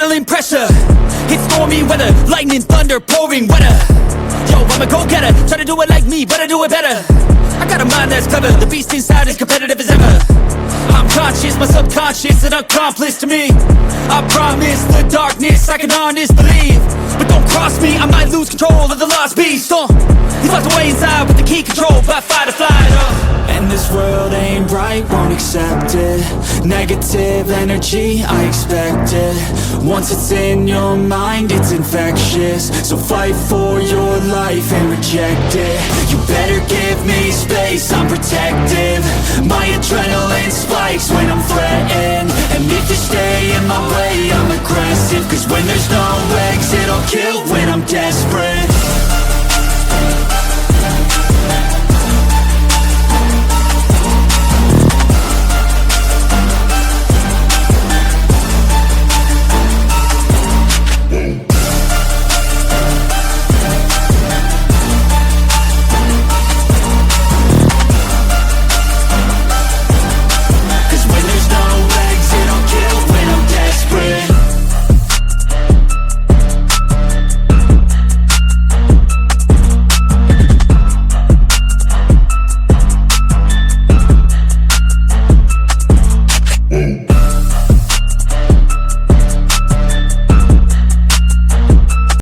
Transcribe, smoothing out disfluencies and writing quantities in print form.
adrenaline pressure. It's stormy weather, lightning, thunder, pouring weather. Yo, I'm a go-getter, try to do it like me, but I do it better. I got a mind that's clever, the beast inside is competitive as ever. I'm conscious, my subconscious an accomplice to me. I promise the darkness I can honest believe. But don't cross me, I might lose control of the lost beast. He's locked away inside with the key controlled by fight or flight. And this world ain't right, won't accept it. Negative energy, I expect it. Once it's in your mind, it's infectious. So fight for your life and reject it. You better give me space, I'm protective. My adrenaline spikes when I'm threatened.